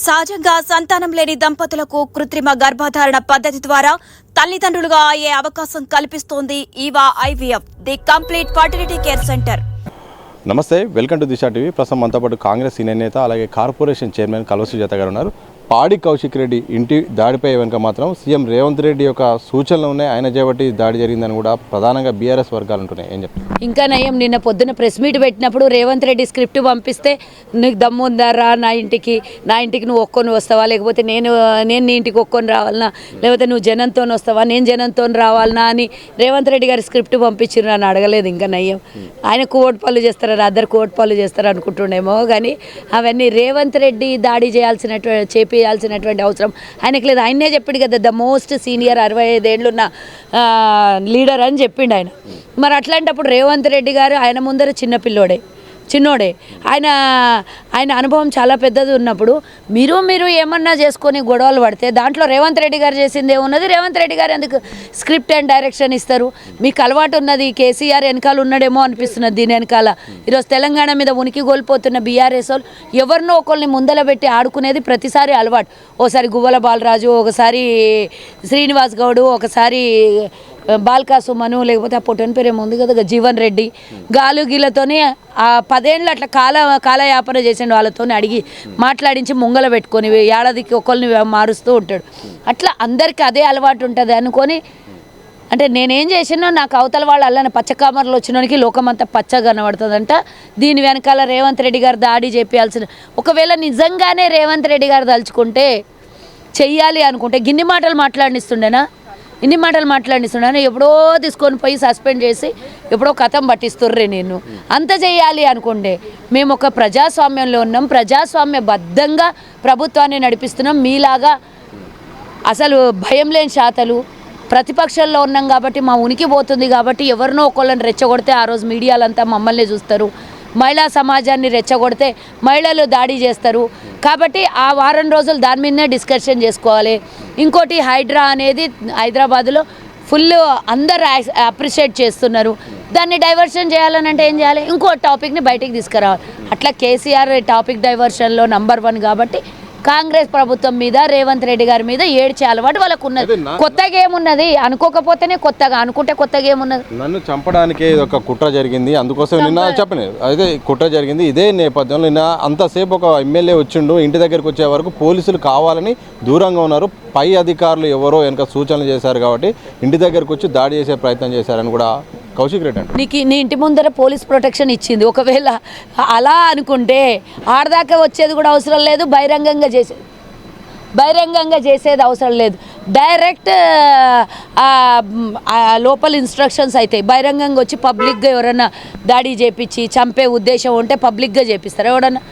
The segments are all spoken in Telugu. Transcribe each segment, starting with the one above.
సహజంగా సంతానం లేని దంపతులకు కృత్రిమ గర్భధారణ పద్ధతి ద్వారా తల్లిదండ్రులుగా అయ్యే అవకాశం కల్పిస్తోంది Eva IVF, the complete fertility care centre. నమస్తే, వెల్కమ్ టు దిశా టీవీ. ప్రస్తుతం మనతో పాటు కాంగ్రెస్ సీనియర్ నేత అలాగే కార్పొరేషన్ చైర్మన్ కల్వ సుజాత గారు ఉన్నారు. పాడి కౌశిక్ రెడ్డి ఇంటి దాడిపై వెనుక మాత్రం సీఎం రేవంత్ రెడ్డి యొక్క సూచనలు ఉన్నాయి. ఆయన చేపట్టి దాడి జరిగిందని కూడా ప్రధానంగా బీఆర్ఎస్ వర్గాలు ఉంటున్నాయి. ఏం చెప్తారు? ఇంకా నయం, నిన్న పొద్దున ప్రెస్ మీట్ పెట్టినప్పుడు రేవంత్ రెడ్డి స్క్రిప్ట్ పంపిస్తే నీకు దమ్ము ఉందా రా నా ఇంటికి నువ్వు ఒక్కొని వస్తావా, లేకపోతే నేను నీ ఇంటికి ఒక్కొని రావాలనా, లేకపోతే నువ్వు జనంతో వస్తావా, నేను జనంతో రావాలనా అని రేవంత్ రెడ్డి గారి స్క్రిప్ట్ పంపించారు అని అడగలేదు. ఇంకా నయం, ఆయన కోట్ పనులు చేస్తారా, అద్దరు కోట్ పనులు చేస్తారు అనుకుంటుండేమో. కానీ అవన్నీ రేవంత్ రెడ్డి దాడి చేయాల్సినటువంటి అవసరం ఆయనకు లేదు. ఆయనే చెప్పిండు కదా, ద మోస్ట్ సీనియర్ 65 ఏళ్ళున్న లీడర్ అని చెప్పిండు ఆయన. మరి అట్లాంటప్పుడు రేవంత్ రెడ్డి గారు ఆయన ముందర చిన్నోడే ఆయన అనుభవం చాలా పెద్దది ఉన్నప్పుడు మీరు ఏమన్నా చేసుకొని గొడవలు పడితే దాంట్లో రేవంత్ రెడ్డి గారు చేసింది ఏమున్నది? రేవంత్ రెడ్డి గారు ఎందుకు స్క్రిప్ట్ అండ్ డైరెక్షన్ ఇస్తారు? మీకు అలవాటు ఉన్నది, కేసీఆర్ వెనకాల ఉన్నాడేమో అనిపిస్తున్నది. దీని వెనకాల ఈరోజు తెలంగాణ మీద ఉనికి కోల్పోతున్న బీఆర్ఎస్ వాళ్ళు ఎవరినో ఒకరిని ముందల పెట్టి ఆడుకునేది ప్రతిసారి అలవాటు. ఓసారి గువ్వల బాలరాజు, ఒకసారి శ్రీనివాస్ గౌడ్, ఒకసారి బాల్కా సుమను, లేకపోతే ఆ పొట్టని పేరు ఏముంది కదా జీవన్ రెడ్డి, గాలుగీలతోనే 10 ఏళ్ళు అట్లా కాలయాపన చేసిన వాళ్ళతో అడిగి మాట్లాడించి ముంగల పెట్టుకొని ఏడాదికి ఒకరిని మారుస్తూ ఉంటాడు. అట్లా అందరికీ అదే అలవాటు ఉంటుంది అనుకొని, అంటే నేనేం చేసినా నాకు అవతల వాళ్ళు అల్లనే పచ్చకామర్లు వచ్చినోనికి లోకమంతా పచ్చగా కనబడుతుందంట. దీని వెనకాల రేవంత్ రెడ్డి గారు దాడి చేయాల్సిన, ఒకవేళ నిజంగానే రేవంత్ రెడ్డి గారు తలుచుకుంటే చెయ్యాలి అనుకుంటే ఇన్ని మాటలు మాట్లాడిస్తున్నాను ఎప్పుడో తీసుకొని పోయి సస్పెండ్ చేసి ఎప్పుడో కథం పట్టిస్తుర్రే. నేను అంత చేయాలి అనుకుంటే మేము ఒక ప్రజాస్వామ్యంలో ఉన్నాం, ప్రజాస్వామ్యబద్ధంగా ప్రభుత్వాన్ని నడిపిస్తున్నాం. మీలాగా అసలు భయం లేని శాతలు ప్రతిపక్షంలో ఉన్నాం కాబట్టి మా ఉనికి పోతుంది కాబట్టి ఎవరినో ఒకళ్ళని రెచ్చగొడితే ఆ రోజు మీడియాలంతా మమ్మల్ని చూస్తారు. మహిళా సమాజాన్ని రెచ్చగొడితే మహిళలు దాడి చేస్తారు. కాబట్టి ఆ వారం రోజులు దాని మీదనే డిస్కషన్ చేసుకోవాలి. ఇంకోటి హైడ్రా అనేది హైదరాబాద్లో ఫుల్ అందరు అప్రిషియేట్ చేస్తున్నారు. దాన్ని డైవర్షన్ చేయాలని అంటే ఏం చేయాలి? ఇంకో టాపిక్ని బయటికి తీసుకురావాలి. అట్లా కేసీఆర్ టాపిక్ డైవర్షన్లో నంబర్ 1 కాబట్టి కాంగ్రెస్ ప్రభుత్వం మీద రేవంత్ రెడ్డి గారి మీద ఏడ్చే అలవాటు వాళ్ళకు ఉన్నది. కొత్తగా ఏమున్నది? అనుకోకపోతేనే కొత్తగా, అనుకుంటే కొత్తగా ఏమున్నది? నన్ను చంపడానికి ఒక కుట్ర జరిగింది, అందుకోసం నిన్న చెప్పలేదు. అయితే కుట్ర జరిగింది. ఇదే నేపథ్యంలో నిన్న అంతసేపు ఒక ఎమ్మెల్యే వచ్చిండు, ఇంటి దగ్గరికి వచ్చే వరకు పోలీసులు కావాలని దూరంగా ఉన్నారు. పై అధికారులు ఎవరో వెనక సూచనలు చేశారు కాబట్టి ఇంటి దగ్గరకు వచ్చి దాడి చేసే ప్రయత్నం చేశారని కూడా కౌశిక్ రెడ్డి అంటే నీకు నీ ఇంటి ముందర పోలీస్ ప్రొటెక్షన్ ఇచ్చింది. ఒకవేళ అలా అనుకుంటే ఆడదాకా వచ్చేది కూడా అవసరం లేదు, బహిరంగంగా చేసేది అవసరం లేదు. డైరెక్ట్ లోపల ఇన్స్ట్రక్షన్స్ అయితే బహిరంగంగా వచ్చి పబ్లిక్గా ఎవరైనా దాడి చేపించి చంపే ఉద్దేశం ఉంటే పబ్లిక్గా చేపిస్తారు. ఎవడన్నా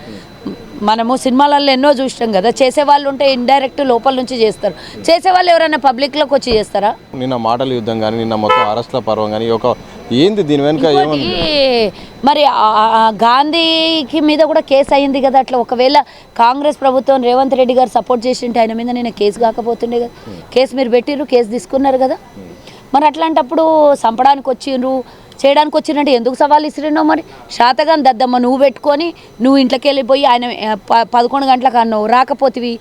మనము సినిమాలలో ఎన్నో చూస్తాం కదా, చేసేవాళ్ళు ఉంటే ఇండైరెక్ట్ లోపల నుంచి చేస్తారు. చేసేవాళ్ళు ఎవరైనా పబ్లిక్లోకి వచ్చి చేస్తారా? నిన్న మాటల యుద్ధం కానీ, నిన్న మొత్తం అరెస్ట్ల పర్వం కానీ, ఒక ఏంది దీని వెనుక మరి గాంధీకి మీద కూడా కేసు అయింది కదా. అట్లా ఒకవేళ కాంగ్రెస్ ప్రభుత్వం రేవంత్ రెడ్డి గారు సపోర్ట్ చేసింటే ఆయన మీద నేను కేసు కాకపోతుండే కదా. కేసు మీరు పెట్టిర్రు, కేసు తీసుకున్నారు కదా. మరి అట్లాంటప్పుడు చంపడానికి వచ్చిండ్రు, చేయడానికి వచ్చినట్టు ఎందుకు సవాల్ ఇసిరినావు? మరి శాతగాని దద్దమ్మ నువ్వు పెట్టుకొని నువ్వు ఇంట్లోకి వెళ్ళిపోయి ఆయన 11 గంటలకు అన్నావు, రాకపోతివి,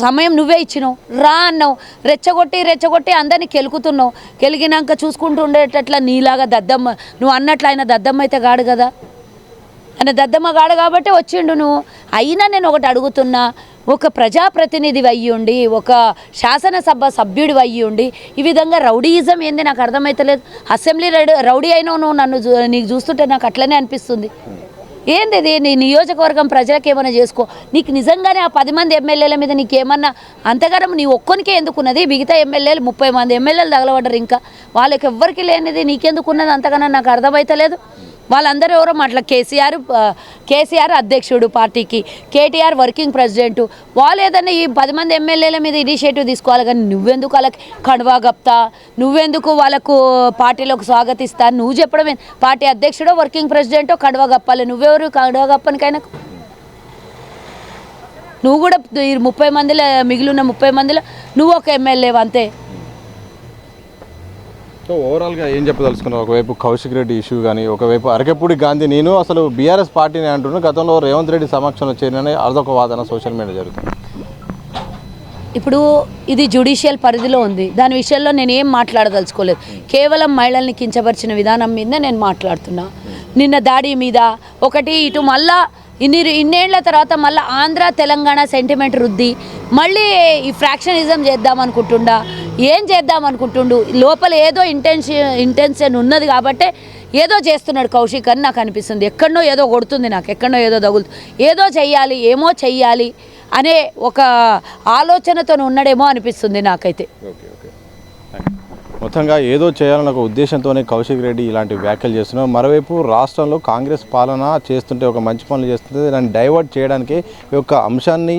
సమయం నువ్వే ఇచ్చినావు, రా అన్నావు, రెచ్చగొట్టి అందరినీ కెలుకుతున్నావు. కెలిగినాక చూసుకుంటూ ఉండేటట్ల నీలాగా దద్దమ్మ, నువ్వు అన్నట్లు ఆయన దద్దమ్మ అయితే గాడు కదా, ఆయన దద్దమ్మ గాడు కాబట్టి వచ్చిండు నువ్వు. అయినా నేను ఒకటి అడుగుతున్నా, ఒక ప్రజాప్రతినిధి అయ్యుండి, ఒక శాసనసభ సభ్యుడి అయ్యుండి ఈ విధంగా రౌడీయిజం ఏంది నాకు అర్థమవుతలేదు. అసెంబ్లీ రౌడీ అయినావు నువ్వు, నీకు చూస్తుంటే నాకు అట్లనే అనిపిస్తుంది. ఏంది ఇది? నీ నియోజకవర్గం ప్రజలకు ఏమైనా చేసుకో. నీకు నిజంగానే ఆ 10 మంది ఎమ్మెల్యేల మీద నీకేమన్నా అంతగానం నీ ఒక్కనికే ఎందుకున్నది? మిగతా ఎమ్మెల్యేలు 30 మంది ఎమ్మెల్యేలు తగలబడ్డారు, ఇంకా వాళ్ళకి ఎవ్వరికి లేనిది నీకెందుకున్నది అంతగానో నాకు అర్థమవుతలేదు. వాళ్ళందరూ ఎవరో మాట్లా కేసీఆర్ అధ్యక్షుడు పార్టీకి, కేటీఆర్ వర్కింగ్ ప్రెసిడెంటు, వాళ్ళు ఏదన్నా ఈ 10 మంది ఎమ్మెల్యేల మీద ఇనిషియేటివ్ తీసుకోవాలి. కానీ నువ్వెందుకు వాళ్ళకి కడవా గప్తా, నువ్వెందుకు వాళ్ళకు పార్టీలోకి స్వాగతిస్తా? నువ్వు చెప్పడమే, పార్టీ అధ్యక్షుడో వర్కింగ్ ప్రెసిడెంటో కడవా గప్పాలి. నువ్వెవరు కడవా గప్పనికైనా? నువ్వు కూడా 30 మందిలో మిగిలిన 30 మందిలో నువ్వు ఒక ఎమ్మెల్యే అంతే. సో ఓవరాల్గా ఏం చెప్పదలుచుకున్నావు? ఒకవైపు కౌశిక్ రెడ్డి ఇష్యూ కానీ, ఒకవైపు అరకెప్పుడు గాంధీ నేను అసలు బీఆర్ఎస్ పార్టీని అంటున్నాను, గతంలో రేవంత్ రెడ్డి సమక్షంలో చేరినని అదొక వాదన సోషల్ మీడియా జరుగుతుంది. ఇప్పుడు ఇది జ్యుడిషియల్ పరిధిలో ఉంది. దాని విషయంలో నేను ఏం మాట్లాడదలుచుకోలేదు. కేవలం మహిళల్ని కించపరిచిన విధానం మీద నేను మాట్లాడుతున్నా. నిన్న దాడి మీద ఒకటి ఇటు మళ్ళా ఇన్నేళ్ల తర్వాత మళ్ళీ ఆంధ్ర తెలంగాణ సెంటిమెంట్ రుద్ది మళ్ళీ ఈ ఫ్రాక్షనిజం చేద్దామనుకుంటుండా, ఏం చేద్దామనుకుంటుండు, లోపల ఏదో ఇంటెన్షన్ ఉన్నది కాబట్టే ఏదో చేస్తున్నాడు కౌశిక్ అని నాకు అనిపిస్తుంది. ఎక్కడనో ఏదో కొడుతుంది, నాకు ఎక్కడనో ఏదో తగులుతుంది, ఏదో చెయ్యాలి, ఏమో చెయ్యాలి అనే ఒక ఆలోచనతో ఉన్నాడేమో అనిపిస్తుంది నాకైతే. ఓకే ఓకే మొత్తంగా ఏదో చేయాలన్న ఒక ఉద్దేశంతోనే కౌశిక్ రెడ్డి ఇలాంటి వ్యాఖ్యలు చేస్తున్నారు. మరోవైపు రాష్ట్రంలో కాంగ్రెస్ పాలన చేస్తుంటే ఒక మంచి పనులు చేస్తుంటే దాన్ని డైవర్ట్ చేయడానికి ఈ యొక్క అంశాన్ని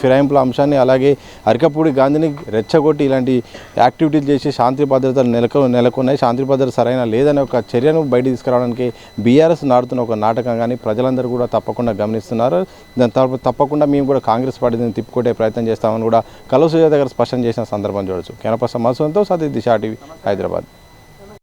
ఫిరాయింపుల అంశాన్ని అలాగే అరికపూడి గాంధీని రెచ్చగొట్టి ఇలాంటి యాక్టివిటీలు చేసి శాంతి భద్రతలు నెలకొన్నాయి, శాంతి భద్రత సరైన లేదనే ఒక చర్యను బయట తీసుకురావడానికి బీఆర్ఎస్ నాడుతున్న ఒక నాటకం కానీ ప్రజలందరూ కూడా తప్పకుండా గమనిస్తున్నారు. దాని తప్పకుండా మేము కూడా కాంగ్రెస్ పార్టీని తిప్పుకొట్టే ప్రయత్నం చేస్తామని కూడా కల్వ సుజాత గారు స్పష్టం చేసిన సందర్భం చూడొచ్చు. కెనపర్సన్ మధుసూదన్తో సతీష్ దిశా టీవీ హైదరాబాద్.